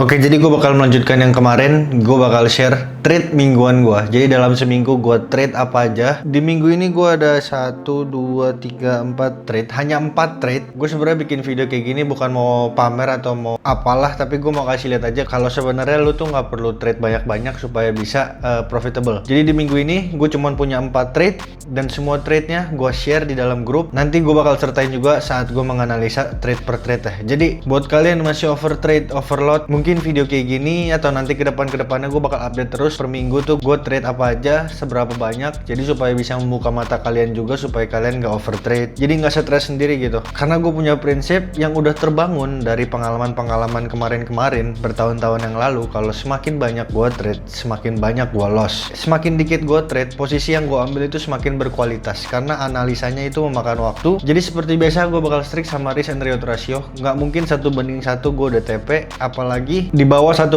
Oke, jadi gue bakal melanjutkan yang kemarin. Gue bakal share trade mingguan gue. Jadi dalam seminggu gue trade apa aja. Di minggu ini gue ada 1, 2, 3, 4 trade. Hanya 4 trade. Gue sebenarnya bikin video kayak gini bukan mau pamer atau mau apalah, tapi gue mau kasih lihat aja kalau sebenarnya lu tuh nggak perlu trade banyak-banyak supaya bisa profitable. Jadi di minggu ini gue cuma punya 4 trade dan semua trade-nya gue share di dalam grup. Nanti gue bakal sertain juga saat gue menganalisa trade per trade ya. Jadi buat kalian masih over trade, overload, mungkin video kayak gini atau nanti kedepannya gue bakal update terus per minggu tuh gue trade apa aja, seberapa banyak, jadi supaya bisa membuka mata kalian juga supaya kalian gak over trade, jadi nggak stres sendiri gitu. Karena gue punya prinsip yang udah terbangun dari pengalaman kemarin-kemarin bertahun-tahun yang lalu, kalau semakin banyak gue trade, semakin banyak gue loss. Semakin dikit gue trade, posisi yang gue ambil itu semakin berkualitas karena analisanya itu memakan waktu. Jadi seperti biasa gue bakal strict sama risk and reward ratio. Nggak mungkin 1:1 gue udah TP, apalagi di bawah 1:1,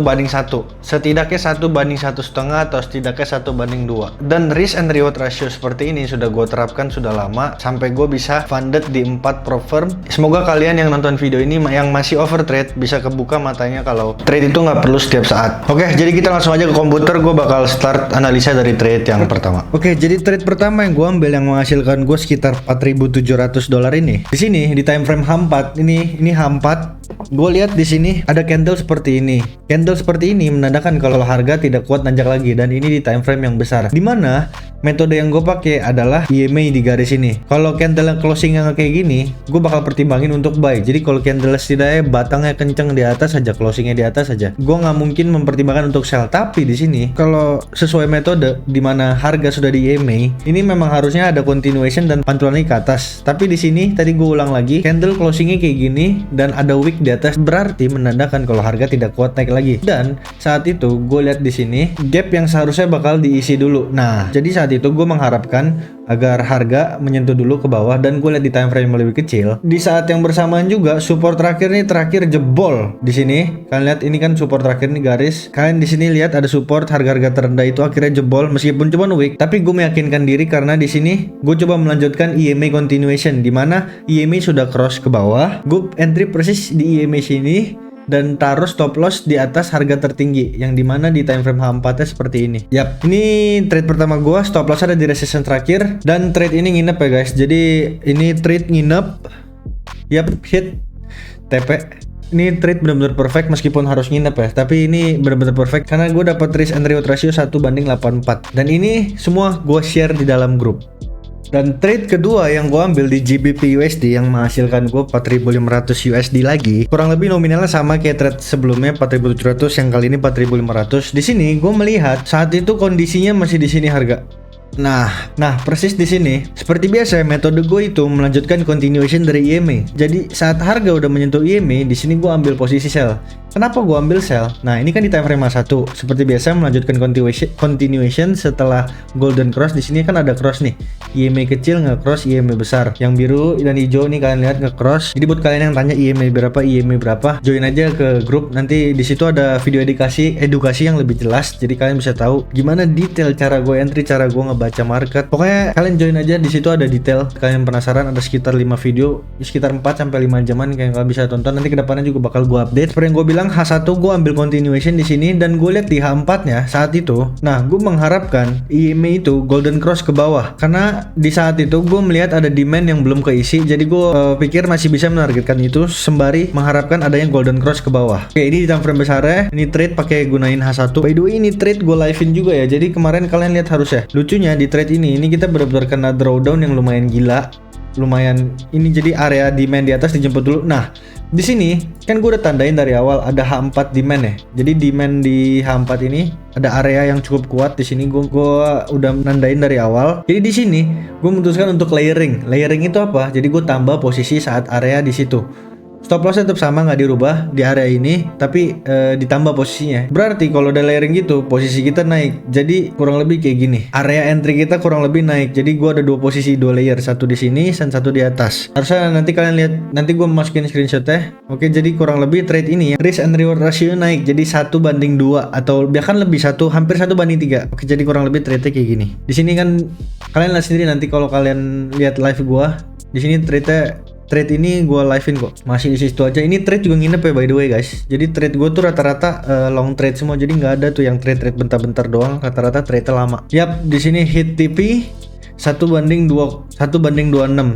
setidaknya 1:1,5 atau setidaknya 1:2. Dan risk and reward ratio seperti ini sudah gue terapkan sudah lama sampai gue bisa funded di 4 prop firm. Semoga kalian yang nonton video ini yang masih over trade bisa kebuka matanya kalau trade itu nggak perlu setiap saat. Oke, jadi kita langsung aja ke komputer. Gue bakal start analisa dari trade yang pertama. Oke, jadi trade pertama yang gue ambil yang menghasilkan gue sekitar $4.700 ini. Di sini di time frame H4 ini H4. Gue lihat di sini ada candle seperti ini. Candle seperti ini menandakan kalau harga tidak kuat nanjak lagi, dan ini di time frame yang besar. Dimana metode yang gue pakai adalah EMA di garis ini. Kalau candle yang closing yang kayak gini, gue bakal pertimbangin untuk buy. Jadi kalau candle setidaknya batangnya kenceng di atas saja, closingnya di atas saja, gue nggak mungkin mempertimbangkan untuk sell. Tapi di sini kalau sesuai metode dimana harga sudah di EMA, ini memang harusnya ada continuation dan pantulan ke atas. Tapi di sini tadi gue ulang lagi, candle closingnya kayak gini dan ada wick di atas, berarti menandakan kalau harga tidak kuat naik lagi. Dan saat itu gue lihat di sini gap yang seharusnya bakal diisi dulu. Nah, jadi saat itu gue mengharapkan agar harga menyentuh dulu ke bawah, dan gue lihat di time frame yang lebih kecil. Di saat yang bersamaan juga support terakhir jebol di sini. Kalian lihat ini kan support terakhir nih garis. Kalian di sini lihat ada support harga-harga terendah itu akhirnya jebol meskipun cuma weak. Tapi gue meyakinkan diri karena di sini gue coba melanjutkan EMA continuation di mana EMA sudah cross ke bawah. Gue entry persis di EMA sini dan taruh stop loss di atas harga tertinggi yang dimana di time frame H4 nya seperti ini. Yap, ini trade pertama gua, stop loss ada di resistance terakhir, dan trade ini nginep ya guys. Jadi ini trade nginep. Yap, hit TP. Ini trade benar-benar perfect meskipun harus nginep ya, tapi ini benar-benar perfect karena gue dapat risk and reward ratio 1:84, dan ini semua gue share di dalam grup. Dan trade kedua yang gue ambil di GBP USD yang menghasilkan gue 4.500 USD lagi, kurang lebih nominalnya sama kayak trade sebelumnya 4.700, yang kali ini 4.500. Di sini gue melihat saat itu kondisinya masih di sini harga. Nah, persis di sini. Seperti biasa, metode gue itu melanjutkan continuation dari EMA. Jadi saat harga udah menyentuh EMA, di sini gue ambil posisi sell. Kenapa gue ambil sell? Nah, ini kan di time frame A1. Seperti biasa melanjutkan continuation setelah golden cross. Di sini kan ada cross nih. EMA kecil nge-cross EMA besar. Yang biru dan hijau nih kalian lihat nge-cross. Jadi buat kalian yang tanya EMA berapa, join aja ke grup. Nanti di situ ada video edukasi yang lebih jelas. Jadi kalian bisa tahu gimana detail cara gue entry, cara gue ngebaca market. Pokoknya kalian join aja, di situ ada detail. Kalian penasaran, ada sekitar 5 video, sekitar 4 sampai 5 jaman yang kalian bisa tonton. Nanti kedepannya juga bakal gue update. Seperti yang gue bilang, H1 gue ambil continuation di sini, dan gue lihat di H4-nya saat itu. Nah, gue mengharapkan EMA itu golden cross ke bawah karena di saat itu gue melihat ada demand yang belum keisi. Jadi gue pikir masih bisa menargetkan itu sembari mengharapkan adanya golden cross ke bawah. Oke, ini di time frame besarnya. Ini trade pakai gunain H1. By the way, ini trade gue live-in juga ya. Jadi kemarin kalian lihat harusnya. Lucunya di trade ini kita benar-benar kena drawdown yang lumayan gila. Lumayan ini, jadi area demand di atas dijemput dulu. Nah, di sini kan gue udah tandain dari awal ada H4 demand ya. Jadi demand di H4 ini ada area yang cukup kuat. Di sini gue udah nandain dari awal. Jadi di sini gue memutuskan untuk layering. Layering itu apa? Jadi gue tambah posisi saat area di situ. Stop loss tetap sama, nggak dirubah di area ini, tapi ditambah posisinya. Berarti kalau udah layering gitu, posisi kita naik. Jadi kurang lebih kayak gini. Area entry kita kurang lebih naik. Jadi gua ada 2 posisi, 2 layer, satu di sini dan satu di atas. Harusnya nanti kalian lihat, nanti gua masukin screenshotnya. Oke, jadi kurang lebih trade ini ya, risk and reward ratio naik. Jadi 1:2 atau bahkan lebih hampir 1:3. Oke, jadi kurang lebih trade-nya kayak gini. Di sini kan kalian lihat sendiri nanti kalau kalian lihat live gua. Di sini trade-nya trade ini gue live-in kok, masih di situ aja. Ini trade juga nginep ya by the way guys. Jadi trade gue tuh rata-rata long trade semua, jadi nggak ada tuh yang trade bentar-bentar doang, rata-rata trade lama. Yap, di sini hit TP 1:26.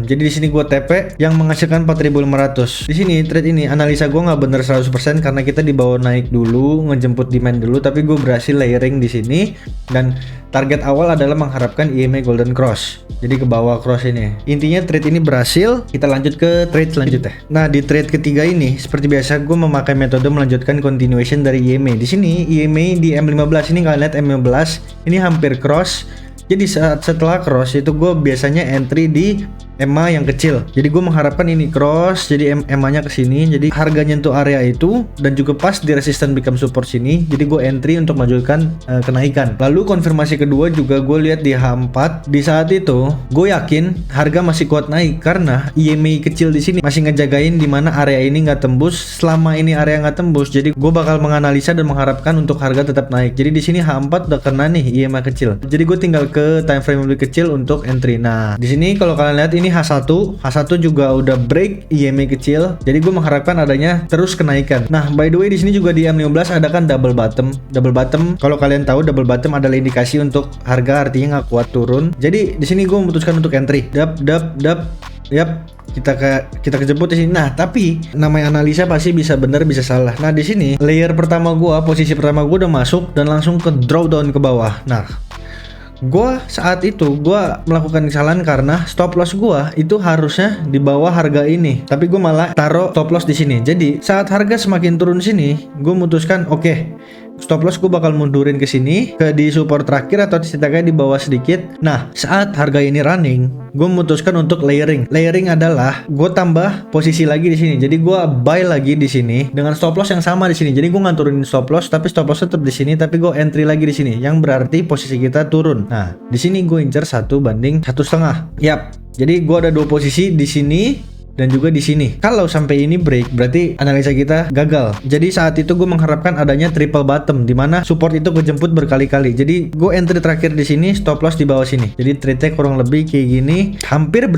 Jadi di sini gue TP yang menghasilkan 4.500. Di sini trade ini analisa gue nggak bener 100% karena kita dibawa naik dulu, ngejemput demand dulu, tapi gue berhasil layering di sini dan target awal adalah mengharapkan EMA Golden Cross. Jadi ke bawah cross ini. Intinya trade ini berhasil. Kita lanjut ke trade selanjutnya. Nah, di trade ketiga ini seperti biasa gue memakai metode melanjutkan continuation dari EMA. Di sini EMA di M15 ini, kalian lihat M15 ini hampir cross. Jadi setelah cross itu gue biasanya entry di EMA yang kecil. Jadi gue mengharapkan ini cross, jadi EMA-nya ke sini. Jadi harganya nyentuh area itu dan juga pas di resistance become support sini. Jadi gue entry untuk melanjutkan kenaikan. Lalu konfirmasi kedua juga gue lihat di H4. Di saat itu gue yakin harga masih kuat naik karena EMA kecil di sini masih ngejagain di mana area ini nggak tembus. Selama ini area nggak tembus, jadi gue bakal menganalisa dan mengharapkan untuk harga tetap naik. Jadi di sini H4 udah kena nih EMA kecil. Jadi gue tinggal ke time frame lebih kecil untuk entry. Nah, di sini kalau kalian lihat ini H1 juga udah break EMA kecil. Jadi gue mengharapkan adanya terus kenaikan. Nah, by the way di sini juga di M15 ada kan double bottom. Double bottom, kalau kalian tahu double bottom adalah indikasi untuk harga artinya nggak kuat turun. Jadi di sini gue memutuskan untuk entry. Yap, kita kejebut di sini. Nah, tapi namanya analisa pasti bisa benar bisa salah. Nah, di sini layer pertama gua, posisi pertama gua udah masuk dan langsung ke drawdown ke bawah. Nah, saat itu gua melakukan kesalahan karena stop loss gua itu harusnya di bawah harga ini, tapi gua malah taruh stop loss di sini. Jadi saat harga semakin turun sini, gua memutuskan oke, stop loss gue bakal mundurin ke sini, ke di support terakhir atau setidaknya di bawah sedikit. Nah, saat harga ini running, gue memutuskan untuk layering. Layering adalah gue tambah posisi lagi di sini. Jadi gue buy lagi di sini dengan stop loss yang sama di sini. Jadi gue nggak turunin stop loss, tapi stop loss tetap di sini, tapi gue entry lagi di sini. Yang berarti posisi kita turun. Nah, di sini gue incer 1:1,5. Yap. Jadi gue ada dua posisi di sini dan juga di sini. Kalau sampai ini break, berarti analisa kita gagal. Jadi saat itu gue mengharapkan adanya triple bottom, di mana support itu kejemput berkali-kali. Jadi gue entry terakhir di sini, stop loss di bawah sini. Jadi trade-nya kurang lebih kayak gini. Hampir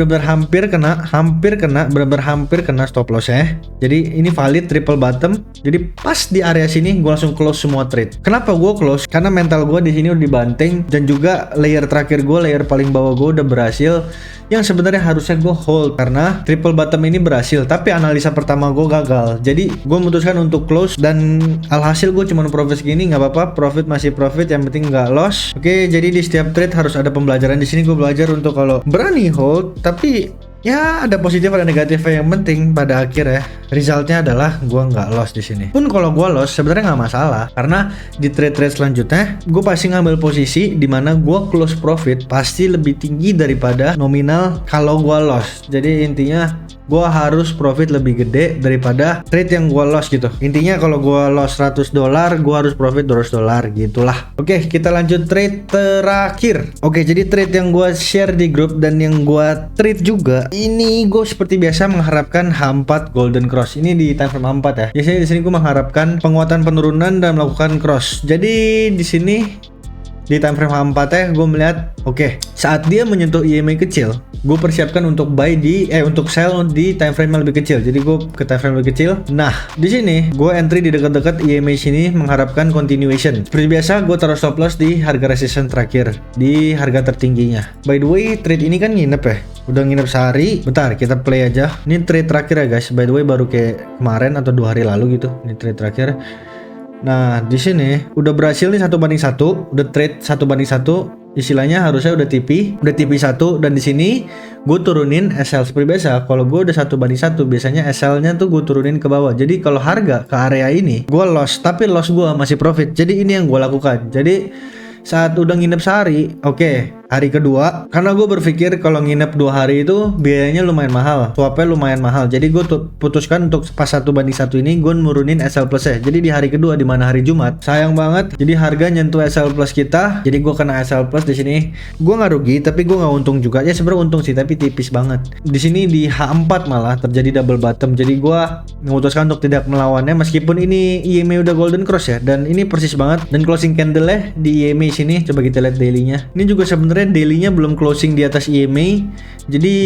kena stop loss ya. Jadi ini valid triple bottom. Jadi pas di area sini gue langsung close semua trade. Kenapa gue close? Karena mental gue di sini udah dibanting dan juga layer terakhir gue, layer paling bawah gue udah berhasil. Yang sebenarnya harusnya gue hold karena triple bottom ini berhasil, tapi analisa pertama gue gagal. Jadi gue memutuskan untuk close dan alhasil gue cuma profit segini. Nggak apa-apa, profit masih profit, yang penting nggak loss. Oke, jadi di setiap trade harus ada pembelajaran. Di sini gue belajar untuk kalau berani hold, tapi ya ada positif ada negatifnya. Yang penting pada akhir ya resultnya adalah gue nggak loss di sini. Pun kalau gue loss sebenarnya nggak masalah karena di trade selanjutnya gue pasti ngambil posisi di mana gue close profit pasti lebih tinggi daripada nominal kalau gue loss. Jadi intinya gue harus profit lebih gede daripada trade yang gue loss gitu. Intinya kalau gue loss $100, gue harus profit $200 gitulah. Oke, kita lanjut trade terakhir. Oke, jadi trade yang gue share di grup dan yang gue trade juga, ini gue seperti biasa mengharapkan H4 Golden Cross. Ini di time frame H4 ya. Biasanya di sini gue mengharapkan penguatan penurunan dan melakukan cross. Jadi di sini di time frame H4 ya gue melihat oke, saat dia menyentuh EMA kecil, gue persiapkan untuk buy untuk sell di time frame yang lebih kecil. Jadi gue ke time frame lebih kecil. Nah, di sini gue entry di dekat-dekat EMA sini mengharapkan continuation. Seperti biasa gue taruh stop loss di harga resistance terakhir, di harga tertingginya. By the way, trade ini kan nginep ya. Udah nginep sehari. Bentar, kita play aja. Ini trade terakhir ya guys. By the way, baru kayak kemarin atau 2 hari lalu gitu. Ini trade terakhir. Nah, di sini udah berhasil nih 1:1, udah trade 1:1. Istilahnya harusnya udah TP 1 dan di sini gue turunin SL seperti biasa. Kalau gue udah 1:1 biasanya SL-nya tuh gue turunin ke bawah. Jadi kalau harga ke area ini gue loss, tapi loss gue masih profit. Jadi ini yang gue lakukan. Jadi saat udah nginep sehari, oke, hari kedua, karena gue berpikir kalau nginep 2 hari itu biayanya lumayan mahal, swapnya lumayan mahal. Jadi gue putuskan untuk pas 1:1 ini gue nurunin SL plus ya. Jadi di hari kedua, di mana hari Jumat, sayang banget. Jadi harga nyentuh SL plus kita, jadi gue kena SL plus di sini. Gue nggak rugi, tapi gue nggak untung juga. Ya sebenarnya untung sih, tapi tipis banget. Di sini di H4 malah terjadi double bottom. Jadi gue memutuskan untuk tidak melawannya meskipun ini EMA udah golden cross ya. Dan ini persis banget. Dan closing candle-nya di EMA sini, coba kita lihat daily-nya. Ini juga sebenarnya sebenarnya daily-nya belum closing di atas EMA. Jadi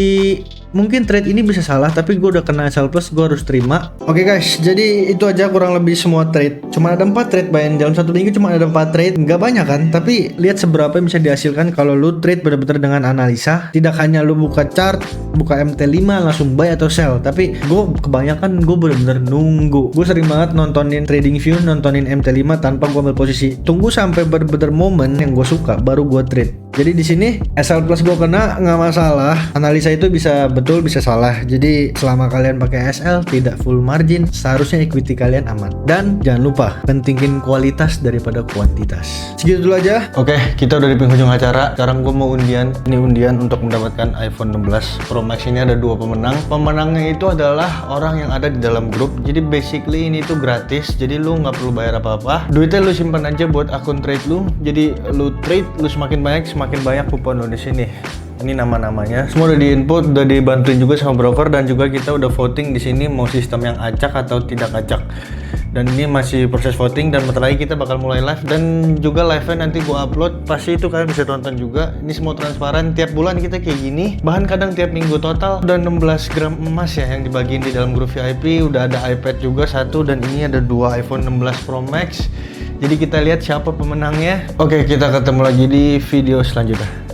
mungkin trade ini bisa salah, tapi gue udah kena SL Plus, gue harus terima. Oke guys, jadi itu aja kurang lebih semua trade. Cuma ada 4 trade, bayangin dalam 1 minggu cuma ada 4 trade. Nggak banyak kan, tapi lihat seberapa yang bisa dihasilkan kalau lu trade bener-bener dengan analisa. Tidak hanya lu buka chart, buka MT5 langsung buy atau sell. Tapi gue kebanyakan gue bener-bener nunggu. Gue sering banget nontonin TradingView, nontonin MT5 tanpa gue ambil posisi. Tunggu sampai bener-bener momen yang gue suka, baru gue trade. Jadi di sini SL Plus gue kena nggak masalah. Analisa itu bisa betul bisa salah. Jadi selama kalian pakai SL tidak full margin, seharusnya equity kalian aman. Dan jangan lupa pentingin kualitas daripada kuantitas. Segitu dulu aja. Oke, kita udah di penghujung acara. Sekarang gue mau undian. Ini undian untuk mendapatkan iPhone 16 Pro Max. Ini ada 2 pemenang. Pemenangnya itu adalah orang yang ada di dalam grup. Jadi basically ini tuh gratis. Jadi lu nggak perlu bayar apa-apa. Duitnya lu simpan aja buat akun trade lu. Jadi lu trade, lu semakin banyak kupon lu di sini. Ini nama-namanya semua udah di-input, udah dibantuin juga sama broker, dan juga kita udah voting di sini mau sistem yang acak atau tidak acak. Dan ini masih proses voting, dan bentar lagi kita bakal mulai live, dan juga live-nya nanti gua upload, pasti itu kalian bisa tonton juga. Ini semua transparan, tiap bulan kita kayak gini, bahkan kadang tiap minggu. Total udah 16 gram emas ya yang dibagiin di dalam grup VIP. Udah ada iPad juga 1, dan ini ada 2 iPhone 16 Pro Max. Jadi kita lihat siapa pemenangnya. Oke, kita ketemu lagi di video selanjutnya.